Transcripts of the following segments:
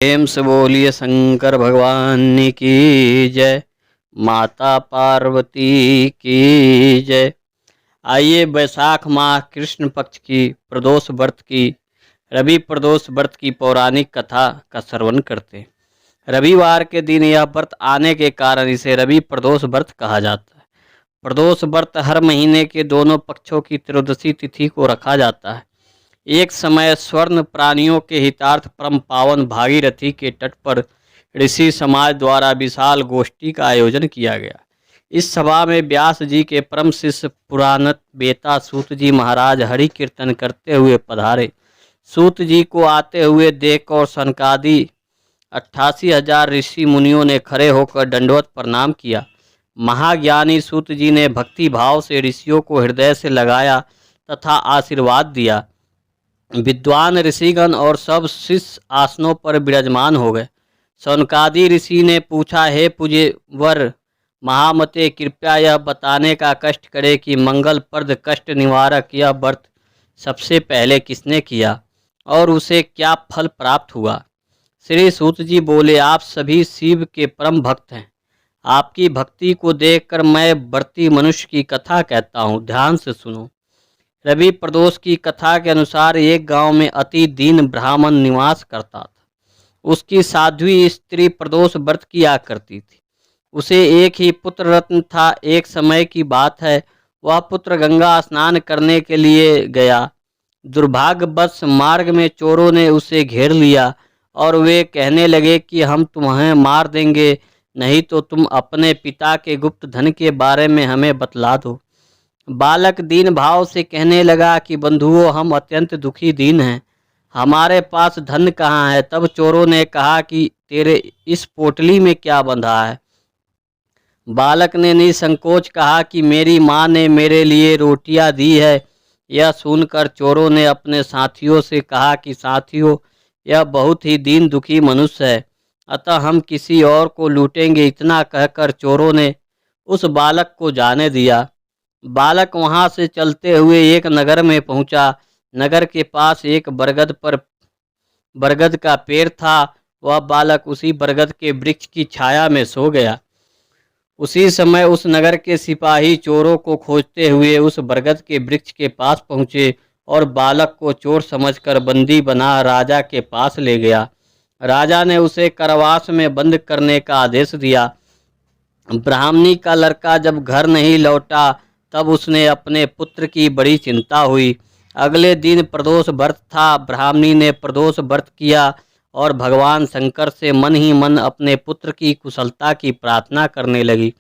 प्रेम से बोलिए शंकर भगवान की जय, माता पार्वती की जय। आइए बैसाख माह कृष्ण पक्ष की प्रदोष व्रत की रवि प्रदोष व्रत की पौराणिक कथा का श्रवण करते हैं। रविवार के दिन यह व्रत आने के कारण इसे रवि प्रदोष व्रत कहा जाता है। प्रदोष व्रत हर महीने के दोनों पक्षों की त्रयोदशी तिथि को रखा जाता है। एक समय स्वर्ण प्राणियों के हितार्थ परम पावन भागीरथी के तट पर ऋषि समाज द्वारा विशाल गोष्ठी का आयोजन किया गया। इस सभा में व्यास जी के परम शिष्य पुराणत बेता सूत जी महाराज हरि कीर्तन करते हुए पधारे। सूत जी को आते हुए देख और सनकादि 88,000 ऋषि मुनियों ने खड़े होकर दंडवत प्रणाम किया। महाज्ञानी सूत जी ने भक्ति भाव से ऋषियों को हृदय से लगाया तथा आशीर्वाद दिया। विद्वान ऋषिगण और सब शिष्य आसनों पर विराजमान हो गए। सौनकादि ऋषि ने पूछा, हे पूज्यवर महामते, कृपया यह बताने का कष्ट करे कि मंगलप्रद कष्ट निवारक यह व्रत सबसे पहले किसने किया और उसे क्या फल प्राप्त हुआ। श्री सूत जी बोले, आप सभी शिव के परम भक्त हैं। आपकी भक्ति को देखकर मैं व्रती मनुष्य की कथा कहता हूँ, ध्यान से सुनो। रवि प्रदोष की कथा के अनुसार एक गांव में अति दीन ब्राह्मण निवास करता था। उसकी साध्वी स्त्री प्रदोष व्रत किया करती थी। उसे एक ही पुत्र रत्न था। एक समय की बात है, वह पुत्र गंगा स्नान करने के लिए गया। दुर्भाग्यवश मार्ग में चोरों ने उसे घेर लिया और वे कहने लगे कि हम तुम्हें मार देंगे, नहीं तो तुम अपने पिता के गुप्त धन के बारे में हमें बतला दो। बालक दीन भाव से कहने लगा कि बंधुओं, हम अत्यंत दुखी दीन हैं, हमारे पास धन कहाँ है। तब चोरों ने कहा कि तेरे इस पोटली में क्या बंधा है। बालक ने निसंकोच कहा कि मेरी माँ ने मेरे लिए रोटियां दी है। यह सुनकर चोरों ने अपने साथियों से कहा कि साथियों, यह बहुत ही दीन दुखी मनुष्य है, अतः हम किसी और को लूटेंगे। इतना कहकर चोरों ने उस बालक को जाने दिया। बालक वहां से चलते हुए एक नगर में पहुंचा। नगर के पास एक बरगद का पेड़ था। वह बालक उसी बरगद के वृक्ष की छाया में सो गया। उसी समय उस नगर के सिपाही चोरों को खोजते हुए उस बरगद के वृक्ष के पास पहुंचे और बालक को चोर समझकर बंदी बना राजा के पास ले गया। राजा ने उसे कारावास में बंद करने का आदेश दिया। ब्राह्मणी का लड़का जब घर नहीं लौटा तब उसने अपने पुत्र की बड़ी चिंता हुई। अगले दिन प्रदोष व्रत था। ब्राह्मणी ने प्रदोष व्रत किया और भगवान शंकर से मन ही मन अपने पुत्र की कुशलता की प्रार्थना करने लगी।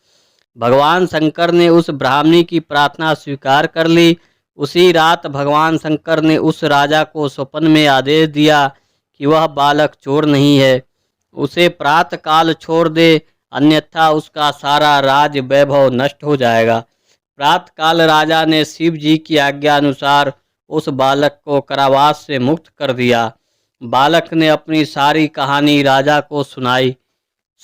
भगवान शंकर ने उस ब्राह्मणी की प्रार्थना स्वीकार कर ली। उसी रात भगवान शंकर ने उस राजा को स्वप्न में आदेश दिया कि वह बालक चोर नहीं है, उसे प्रातः काल छोड़ दे, अन्यथा उसका सारा राज वैभव नष्ट हो जाएगा। प्रातःकाल राजा ने शिव जी की आज्ञा अनुसार उस बालक को कारावास से मुक्त कर दिया। बालक ने अपनी सारी कहानी राजा को सुनाई।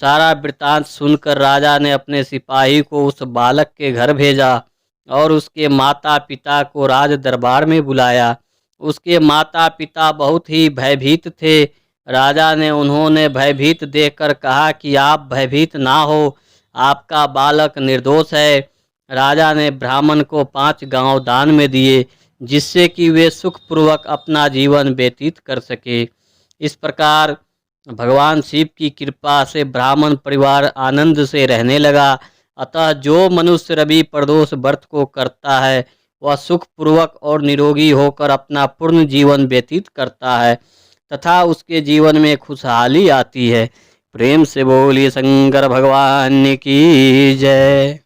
सारा वृत्तांत सुनकर राजा ने अपने सिपाही को उस बालक के घर भेजा और उसके माता पिता को राज दरबार में बुलाया। उसके माता पिता बहुत ही भयभीत थे। राजा ने उन्होंने भयभीत देखकर कहा कि आप भयभीत ना हो, आपका बालक निर्दोष है। राजा ने ब्राह्मण को 5 गांव दान में दिए, जिससे कि वे सुखपूर्वक अपना जीवन व्यतीत कर सके। इस प्रकार भगवान शिव की कृपा से ब्राह्मण परिवार आनंद से रहने लगा। अतः जो मनुष्य रवि प्रदोष व्रत को करता है वह सुखपूर्वक और निरोगी होकर अपना पूर्ण जीवन व्यतीत करता है तथा उसके जीवन में खुशहाली आती है। प्रेम से बोलिए शंकर भगवान की जय।